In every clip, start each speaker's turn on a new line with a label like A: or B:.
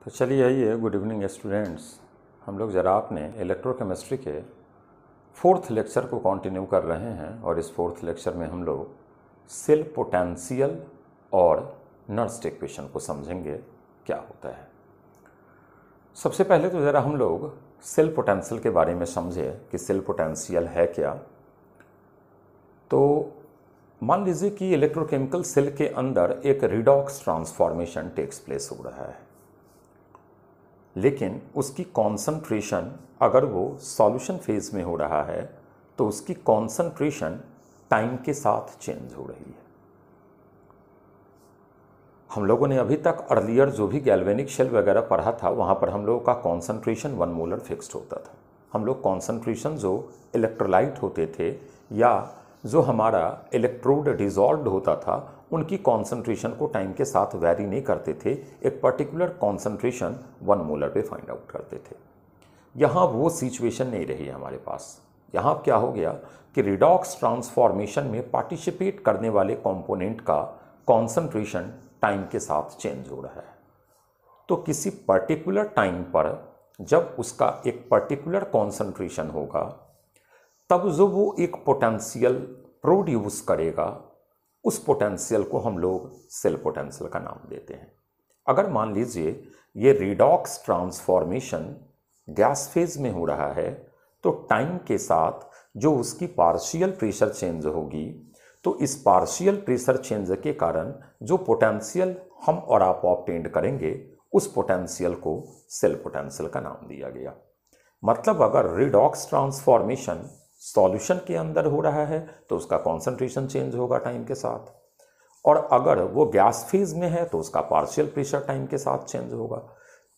A: तो चलिए आइए, गुड इवनिंग स्टूडेंट्स। हम लोग ज़रा अपने इलेक्ट्रोकेमिस्ट्री के फोर्थ लेक्चर को कंटिन्यू कर रहे हैं और इस फोर्थ लेक्चर में हम लोग सेल पोटेंशियल और नर्स्ट इक्वेशन को समझेंगे क्या होता है। सबसे पहले तो ज़रा हम लोग सेल पोटेंशियल के बारे में समझे कि सेल पोटेंशियल है क्या। तो मान लीजिए कि इलेक्ट्रोकेमिकल सेल के अंदर एक रिडॉक्स ट्रांसफॉर्मेशन टेक्स प्लेस हो रहा है, लेकिन उसकी कॉन्सेंट्रेशन अगर वो सॉल्यूशन फेज में हो रहा है तो उसकी कॉन्सेंट्रेशन टाइम के साथ चेंज हो रही है। हम लोगों ने अभी तक अर्लियर जो भी गैल्वेनिक शेल वगैरह पढ़ा था वहाँ पर हम लोगों का कॉन्सेंट्रेशन 1 मोलर फिक्स्ड होता था। हम लोग कॉन्सेंट्रेशन जो इलेक्ट्रोलाइट होते थे या जो हमारा इलेक्ट्रोड डिजॉल्व होता था उनकी कॉन्सेंट्रेशन को टाइम के साथ वैरी नहीं करते थे, एक पर्टिकुलर कॉन्सेंट्रेशन 1 मोलर पे फाइंड आउट करते थे। यहाँ वो सिचुएशन नहीं रही हमारे पास। यहाँ क्या हो गया कि रिडॉक्स ट्रांसफॉर्मेशन में पार्टिसिपेट करने वाले कंपोनेंट का कॉन्सेंट्रेशन टाइम के साथ चेंज हो रहा है। तो किसी पर्टिकुलर टाइम पर जब उसका एक पर्टिकुलर कॉन्सेंट्रेशन होगा तब जो वो एक पोटेंशियल प्रोड्यूस करेगा उस पोटेंशियल को हम लोग सेल पोटेंशियल का नाम देते हैं। अगर मान लीजिए ये रिडॉक्स ट्रांसफॉर्मेशन गैस फेज में हो रहा है तो टाइम के साथ जो उसकी पार्शियल प्रेशर चेंज होगी तो इस पार्शियल प्रेशर चेंज के कारण जो पोटेंशियल हम और आप ऑब्टेन करेंगे उस पोटेंशियल को सेल पोटेंशियल का नाम दिया गया। मतलब अगर रिडॉक्स ट्रांसफॉर्मेशन सॉल्यूशन के अंदर हो रहा है तो उसका कॉन्सेंट्रेशन चेंज होगा टाइम के साथ, और अगर वो गैस फेज में है तो उसका पार्शियल प्रेशर टाइम के साथ चेंज होगा।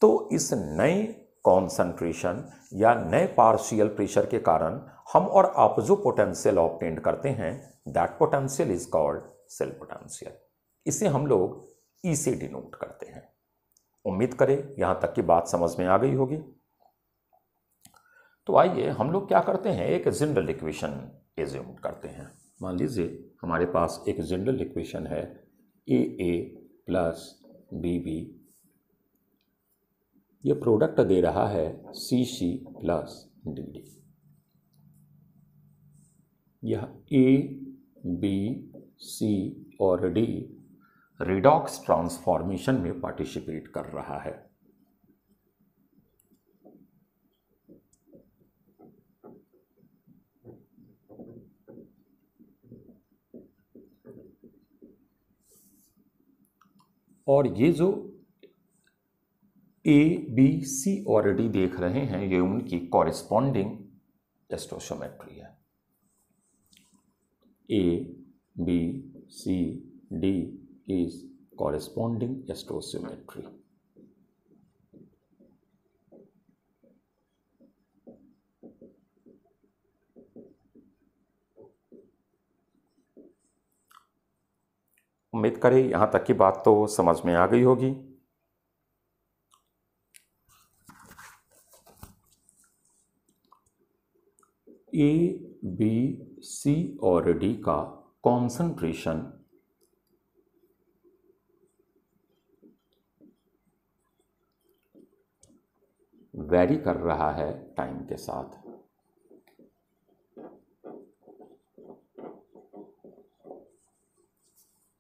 A: तो इस नए कॉन्सेंट्रेशन या नए पार्शियल प्रेशर के कारण हम और आप जो पोटेंशियल ऑब्टेन करते हैं that potential is called cell potential. इसे हम लोग ई से डिनोट करते हैं। उम्मीद करें यहां तक की बात समझ में आ गई होगी। तो आइए हम लोग क्या करते हैं, एक जनरल इक्वेशन एज्यूम करते हैं। मान लीजिए हमारे पास एक जनरल इक्वेशन है ए प्लस बी, ये प्रोडक्ट दे रहा है सी प्लस डी। यह ए बी सी और डी रिडॉक्स ट्रांसफॉर्मेशन में पार्टिसिपेट कर रहा है। और ये जो ए बी सी और डी देख रहे हैं ये उनकी कॉरेस्पॉन्डिंग स्टोशियोमेट्री है। A B C D is corresponding stoichiometry. उम्मीद करें यहां तक की बात तो समझ में आ गई होगी। ए बी सी और डी का कॉन्सेंट्रेशन वैरी कर रहा है टाइम के साथ।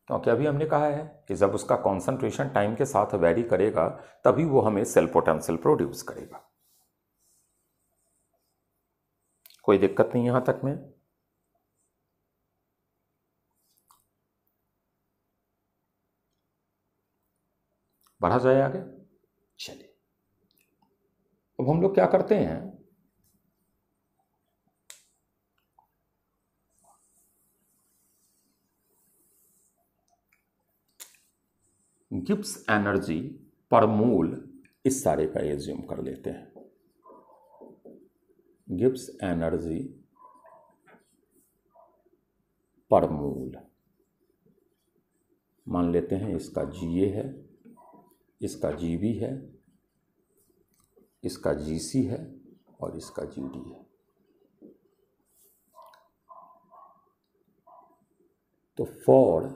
A: क्योंकि अभी हमने कहा है कि जब उसका कॉन्सेंट्रेशन टाइम के साथ वैरी करेगा तभी वो हमें सेल पोटेंशियल प्रोड्यूस करेगा। कोई दिक्कत नहीं यहां तक में। बढ़ा जाए आगे। चलिए अब हम लोग क्या करते हैं, गिब्स एनर्जी पर मोल इस सारे का एज्यूम कर लेते हैं। गिब्स एनर्जी पर मोल मान लेते हैं इसका जीए है, इसका जीबी है, इसका जीसी है और इसका जीडी है। तो for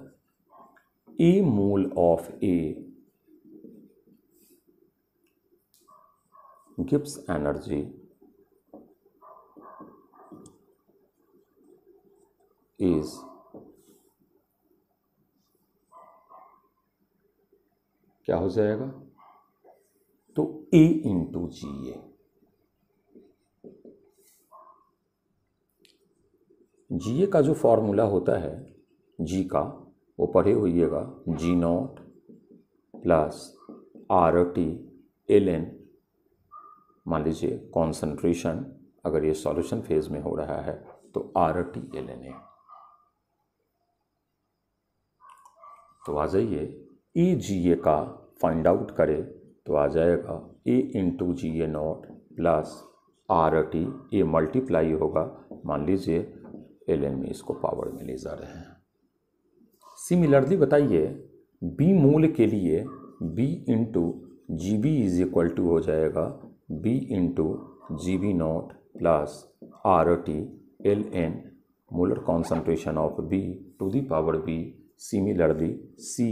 A: a mole of A Gibbs energy is क्या हो जाएगा, तो A इंटू जी ए। जी ए का जो फॉर्मूला होता है जी का, वो पढ़े होइएगा, G not plus R T L N. मान लीजिए कॉन्सेंट्रेशन अगर ये सॉल्यूशन फेज में हो रहा है तो आर टी एल एन है। तो आ जाइए ए जी ए का फाइंड आउट करें तो आ जाएगा A into G A not plus R T, A multiply होगा, मान लीजिए एल एन में इसको पावर में ले जा रहे हैं। सिमिलरली बताइए बी मूल के लिए B into G B is equal to हो जाएगा B into G B naught plus R T L N molar concentration of B to the power B. Similarly C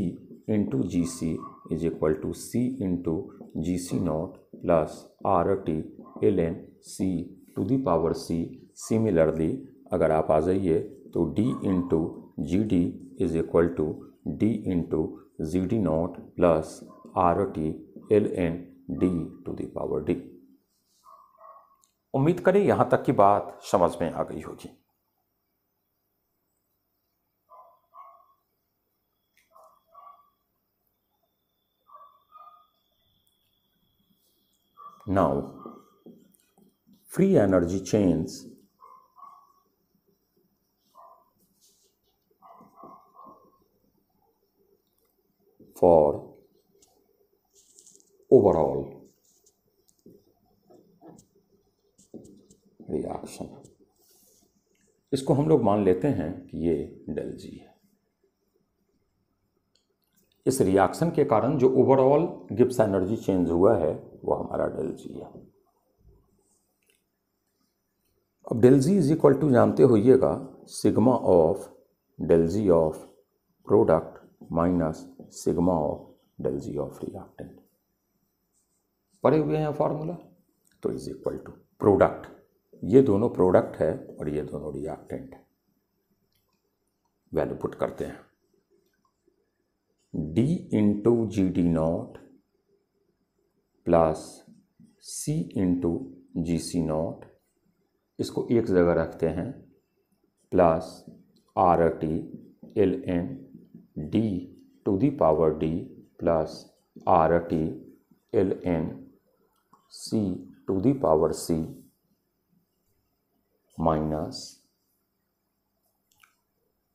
A: into G C is equal to C into G C naught plus R T L N C to the power C. Similarly अगर आप आ जाइए तो D into G D is equal to D into G D naught plus R T L N D to the power D. उम्मीद करें यहाँ तक की बात समझ में आ गई होगी। Now, free energy chains for overall reaction, इसको हम लोग मान लेते हैं कि ये डेल जी है। इस रिएक्शन के कारण जो ओवरऑल गिब्स एनर्जी चेंज हुआ है वो हमारा डेल जी है। अब del G is equal to जानते होइएगा sigma of del G of product minus sigma of del G of reactant. पढ़े हुए हैं फॉर्मूला, तो इज इक्वल टू प्रोडक्ट, ये दोनों प्रोडक्ट है और ये दोनों रिएक्टेंट है। वैल्यू पुट करते हैं D into G D naught plus C into G C naught, इसको एक जगह रखते हैं, plus R T L N D to the power D plus R T L N C to the power C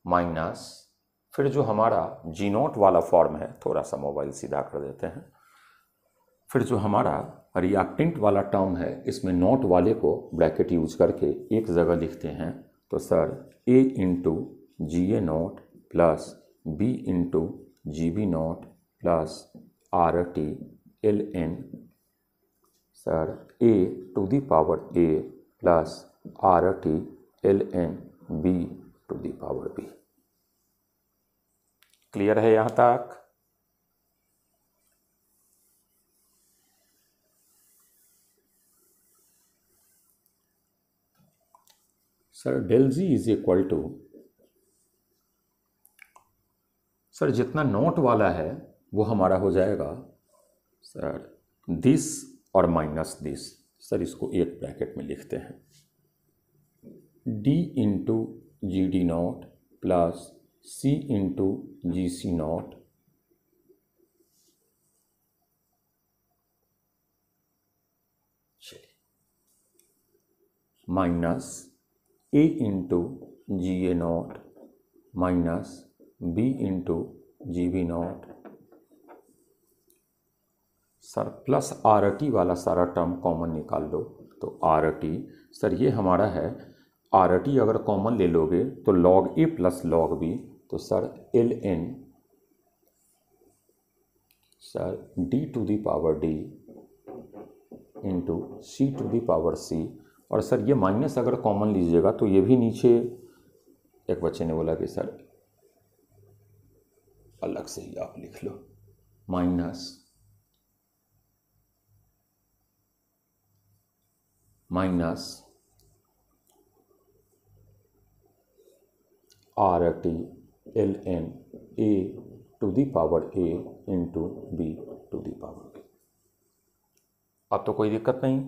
A: minus फिर जो हमारा जी not वाला form है, थोड़ा सा मोबाइल सीधा कर देते हैं, फिर जो हमारा रिएक्टेंट वाला टर्म है इसमें नॉट वाले को ब्रैकेट यूज करके एक जगह लिखते हैं, तो sir A into G A not plus B into G B naught plus R T L N, sir A to the power A plus R T L N B to the power B. Clear है यहाँ तक? Sir del G is equal to, sir जितना naught वाला है वो हमारा हो जाएगा सर दिस और माइनस दिस। सर इसको एक ब्रैकेट में लिखते हैं, D into G D naught plus C into G C naught minus A into G A naught minus B into G B naught, sir plus R T वाला सारा term common निकाल लो तो R T, sir ये हमारा है R T अगर common ले लोगे तो log A plus log B, तो sir L N sir D to the power D into C to the power C. और सर ये माइनस अगर कॉमन लीजिएगा तो ये भी नीचे, एक बच्चे ने बोला कि सर अलग से ही आप लिख लो, minus minus RT ln A to the power A into B to the power B। अब तो कोई दिक्कत नहीं।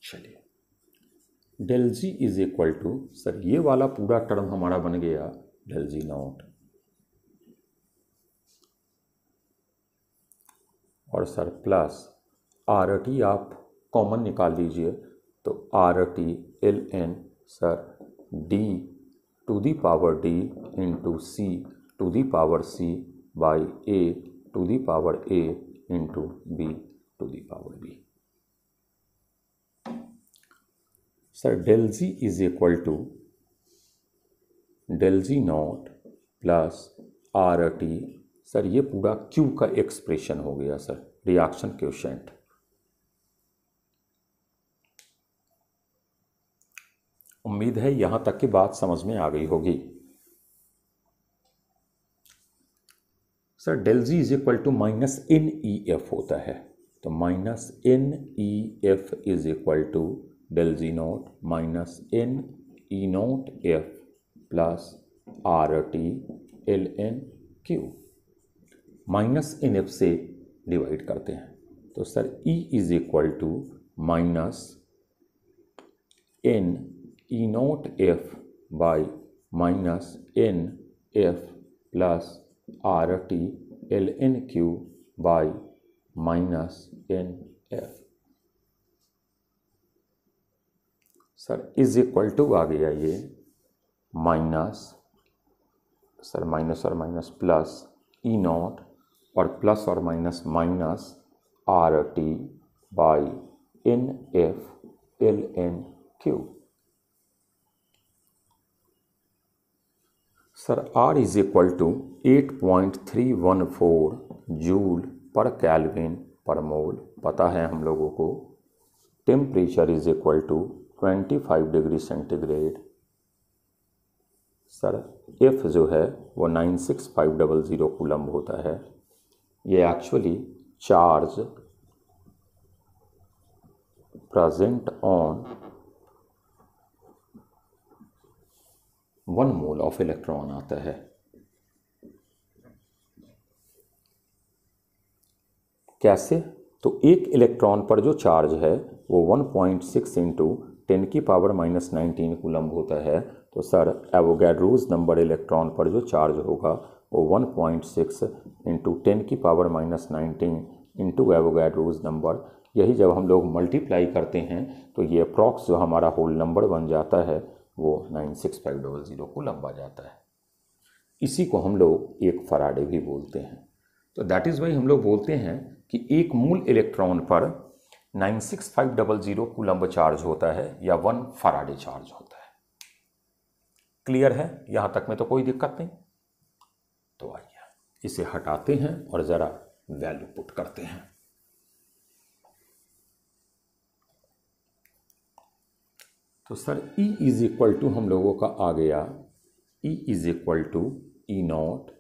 A: चलिए, del G is equal to, sir ये वाला पूरा टर्म हमारा बन गया डेल जी नॉट, और सर प्लस RT आप कॉमन निकाल लीजिए, तो RT ln sir D to the power D into C to the power C by A to the power A into B to the power B। Sir del G is equal to del G not plus RT, sir ये पूरा Q का expression हो गया sir, reaction quotient. उम्मीद है यहां तक की बात समझ में आ गई होगी। Sir del G is equal to minus NEF होता है, तो minus NEF is equal to del G not minus NE not F plus RT ln Q। Minus NF से डिवाइड करते हैं, तो sir E is equal to minus NE not F by minus NF plus RT ln Q by minus NF। Sir is equal to आ गया ये minus, sir minus और minus plus E naught और plus और minus minus RT by NF ln Q। Sir R is equal to 8.314 joule per kelvin per mole पता है हम लोगों को। Temperature is equal to 25 degree centigrade. Sir F जो है वो 96500 कूलम्ब होता है। ये actually charge present on 1 mole of electron आता है। कैसे? तो एक इलेक्ट्रॉन पर जो चार्ज है वो 1.6 इंटू 10 की पावर माइनस 19 कूलम्ब होता है। तो सर एवोगैड्रोज नंबर इलेक्ट्रॉन पर जो चार्ज होगा वो 1.6 इंटू 10 की power minus 19 into Avogadro's number. यही जब हम लोग मल्टीप्लाई करते हैं तो ये अप्रॉक्स जो हमारा होल नंबर बन जाता है वो 96500 कूलम्ब आ जाता है। इसी को हम लोग एक फराडे भी बोलते हैं। तो दैट इज़ वाई हम लोग बोलते हैं कि एक मूल इलेक्ट्रॉन पर 96500 कूलम्ब चार्ज होता है या 1 फराडे चार्ज होता है। क्लियर है? यहाँ तक में तो कोई दिक्कत नहीं। तो आइए इसे हटाते हैं और ज़रा वैल्यू पुट करते हैं। तो sir E is equal to हम लोगों का आ गया, E is equal to E naught,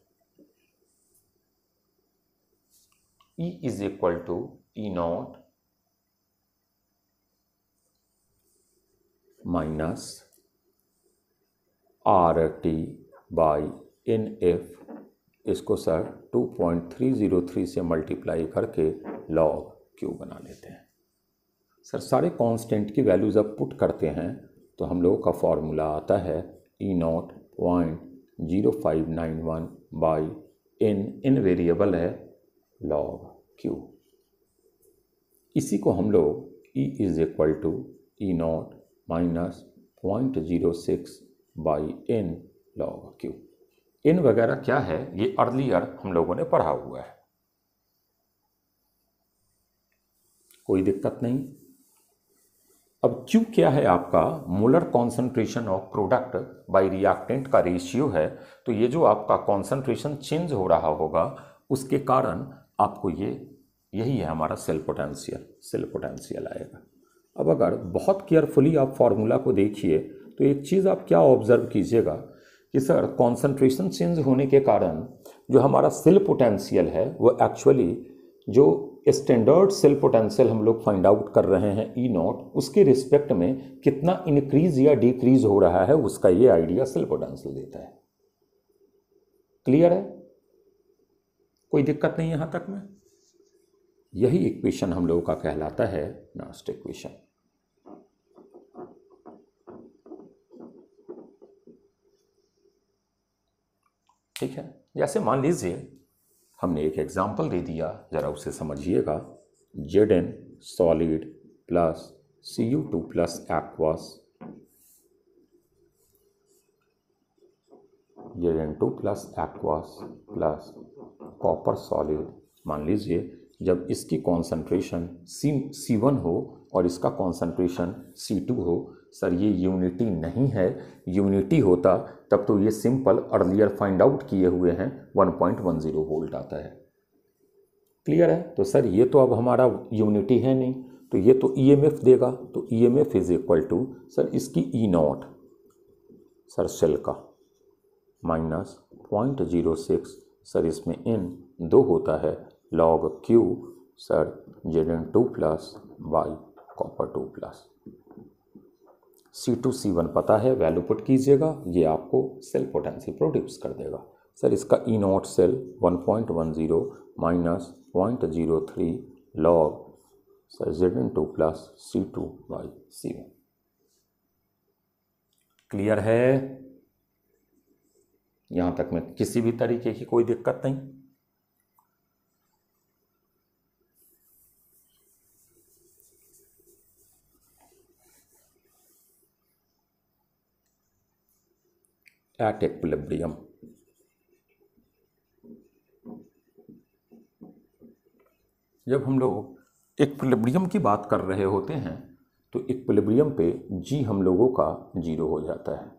A: E is equal to E naught minus RT by NF। इसको सर 2.303 से मल्टीप्लाई करके लॉग Q बना लेते हैं। सर सारे कांस्टेंट की वैल्यूज़ अब पुट करते हैं तो हम लोगों का फॉर्मूला आता है E naught 0.0591 by N variable है लॉग Q। इसी को हम लोग E is equal to E naught minus 0.06 by N log Q। N वगैरह क्या है ये अर्लियर हम लोगों ने पढ़ा हुआ है, कोई दिक्कत नहीं। अब Q क्या है आपका? Molar concentration of product bye reactant का रेशियो है। तो ये जो आपका कॉन्सेंट्रेशन चेंज हो रहा होगा उसके कारण आपको यही है हमारा सेल पोटेंशियल आएगा। अब अगर बहुत केयरफुली आप फॉर्मूला को देखिए तो एक चीज़ आप क्या ऑब्जर्व कीजिएगा कि सर कॉन्सेंट्रेशन चेंज होने के कारण जो हमारा सेल पोटेंशियल है वो एक्चुअली जो स्टैंडर्ड सेल पोटेंशियल हम लोग फाइंड आउट कर रहे हैं ई नॉट, उसके रिस्पेक्ट में कितना इंक्रीज या डिक्रीज हो रहा है उसका ये आइडिया सेल पोटेंशियल देता है। क्लियर है? कोई दिक्कत नहीं यहां तक में? यही इक्वेशन हम लोगों का कहलाता है नास्ट इक्वेशन। ठीक है, जैसे मान लीजिए हमने एक एग्जाम्पल दे दिया, जरा उसे समझिएगा। Zn solid plus Cu2 plus aqueous, Zn2 plus aqueous plus copper solid. मान लीजिए जब इसकी कॉन्सेंट्रेशन C1 हो और इसका कॉन्सेंट्रेशन C2 हो। सर ये यूनिटी नहीं है, यूनिटी होता तब तो ये सिंपल अर्लियर फाइंड आउट किए हुए हैं 1.10 वोल्ट आता है। क्लियर है? तो सर ये तो अब हमारा यूनिटी है नहीं, तो ये तो ईएमएफ देगा। तो EMF is equal to sir इसकी ई नॉट सर सेल का माइनस 0.06 सर इसमें n 2 होता है log Q sir Zn2 plus by copper 2 plus C2 C1 पता है, वैल्यू पुट कीजिएगा, ये आपको सेल पोटेंशियल प्रोड्यूस कर देगा। सर इसका E not cell 1.10 minus 0.03 log sir Zn2 plus C2 by C1। Clear है? यहाँ तक में किसी भी तरीके की कोई दिक्कत नहीं? एट इक्विलिब्रियम जब हम लोग इक्विलिब्रियम की बात कर रहे होते हैं तो इक्विलिब्रियम पे जी हम लोगों का 0 हो जाता है।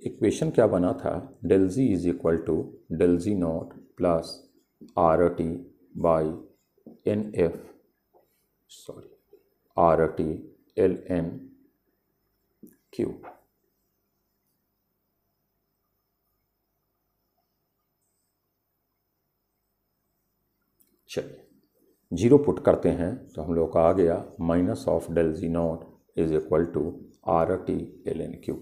A: इक्वेशन क्या बना था? Del G is equal to del G not plus R T by N F R T L N Q. चलिए 0 पुट करते हैं तो हम लोग का आ गया minus of del G naught is equal to R T L N Q.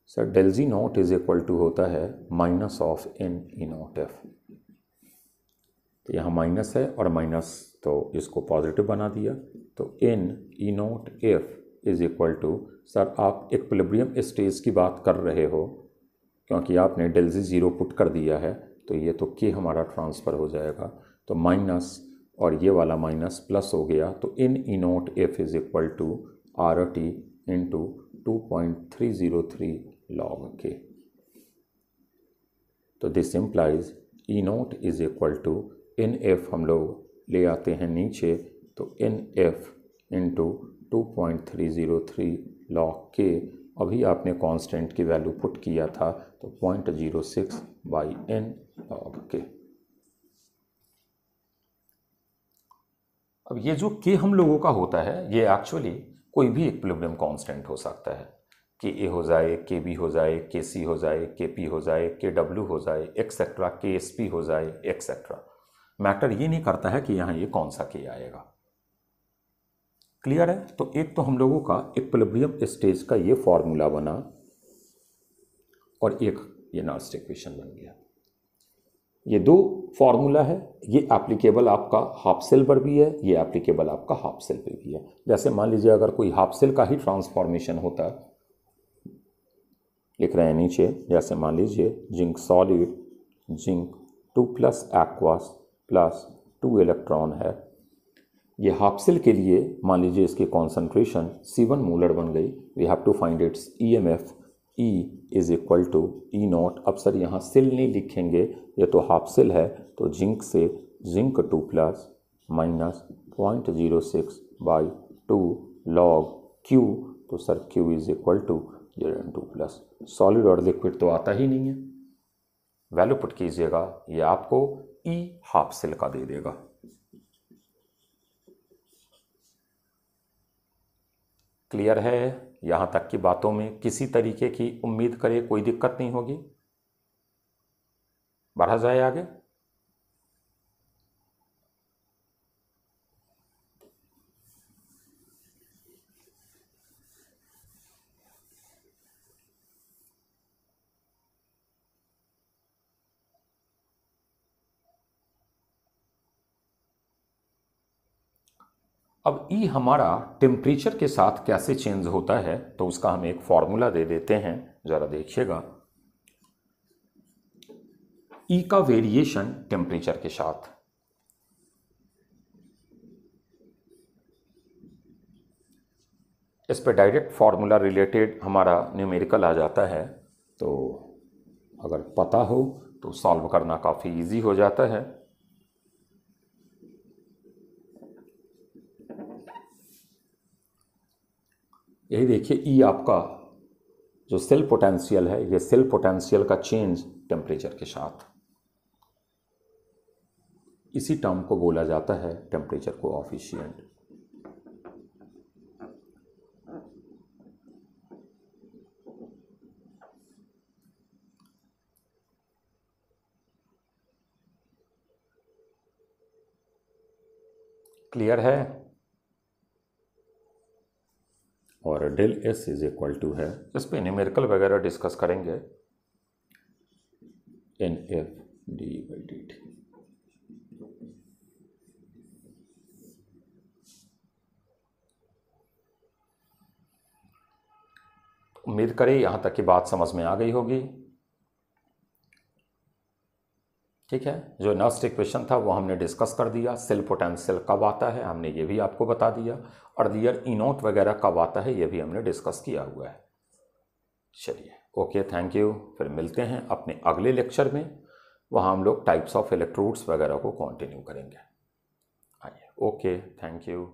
A: Sir del G naught is equal to होता है minus of N E not F. तो यहाँ माइनस है और माइनस तो इसको पॉजिटिव बना दिया, तो N E not F is equal to sir आप इक्विलिब्रियम स्टेज की बात कर रहे हो, क्योंकि आपने डेल जी 0 पुट कर दिया है तो ये तो के हमारा ट्रांसफ़र हो जाएगा, तो माइनस और ये वाला माइनस प्लस हो गया, तो n E not F is equal to R T into 2.303 log K. तो this implies E not is equal to n F हम लोग ले आते हैं नीचे, तो इन एफ इंटू 2.303 लॉग के। अभी आपने कांस्टेंट की वैल्यू पुट किया था तो 0.06 बाई एन लॉग के। अब ये जो के हम लोगों का होता है ये एक्चुअली कोई भी इक्विलिब्रियम कांस्टेंट हो सकता है, के ए हो जाए, के बी हो जाए, के सी हो जाए, के पी हो जाए, के डब्ल्यू हो जाए, एक्सेट्रा, के एस पी हो जाए, एक्सेट्रा। मैटर ये नहीं करता है कि यहाँ ये कौन सा के आएगा। क्लियर है? तो एक तो हम लोगों का इक्विलिब्रियम स्टेज का ये फॉर्मूला बना और एक ये नास्ट इक्वेशन बन गया। ये दो फॉर्मूला है, ये एप्लीकेबल आपका हाफ सेल पर भी है, ये एप्लीकेबल आपका हाफ सेल पे भी है। जैसे मान लीजिए अगर कोई हाफ सेल का ही ट्रांसफॉर्मेशन होता, लिख रहे हैं नीचे, जैसे मान लीजिए zinc solid, zinc 2 plus aqueous plus 2 electron है। ये हाफ सेल के लिए मान लीजिए इसकी कॉन्सेंट्रेशन C1 मोलर बन गई। We have to find its EMF, E is equal to E naught. अब सर यहाँ सेल नहीं लिखेंगे, ये तो हाफ सेल है, तो जिंक से zinc 2 plus minus 0.06 by 2 log Q, तो sir Q is equal to Zn2 plus. Solid और लिक्विड तो आता ही नहीं है, वैल्यू पुट कीजिएगा, ये आपको E हाफ सेल का दे देगा। क्लियर है? यहाँ तक की बातों में किसी तरीके की उम्मीद करें कोई दिक्कत नहीं होगी। बढ़ा जाए आगे। अब ई हमारा टेम्परेचर के साथ कैसे चेंज होता है, तो उसका हम एक फॉर्मूला दे देते हैं, ज़रा देखिएगा। ई का वेरिएशन टेम्परेचर के साथ, इस पे डायरेक्ट फार्मूला रिलेटेड हमारा न्यूमेरिकल आ जाता है, तो अगर पता हो तो सॉल्व करना काफ़ी इजी हो जाता है। यही देखिए, ई आपका जो सेल पोटेंशियल है, ये सेल पोटेंशियल का चेंज टेम्परेचर के साथ, इसी टर्म को बोला जाता है टेम्परेचर कोएफिशिएंट। क्लियर है? और del S is equal to है, इस पे न्यूमेरिकल वगैरह डिस्कस करेंगे, N F D by D T. उम्मीद करें यहाँ तक की बात समझ में आ गई होगी। ठीक है, जो नेक्स्ट इक्वेशन था वो हमने डिस्कस कर दिया। सेल पोटेंशियल कब आता है हमने ये भी आपको बता दिया, और ईयर ई नोट वगैरह कब आता है ये भी हमने डिस्कस किया हुआ है। चलिए, ओके, थैंक यू। फिर मिलते हैं अपने अगले लेक्चर में, वहाँ हम लोग टाइप्स ऑफ इलेक्ट्रोड्स वगैरह को कंटिन्यू करेंगे। आइए, ओके, थैंक यू।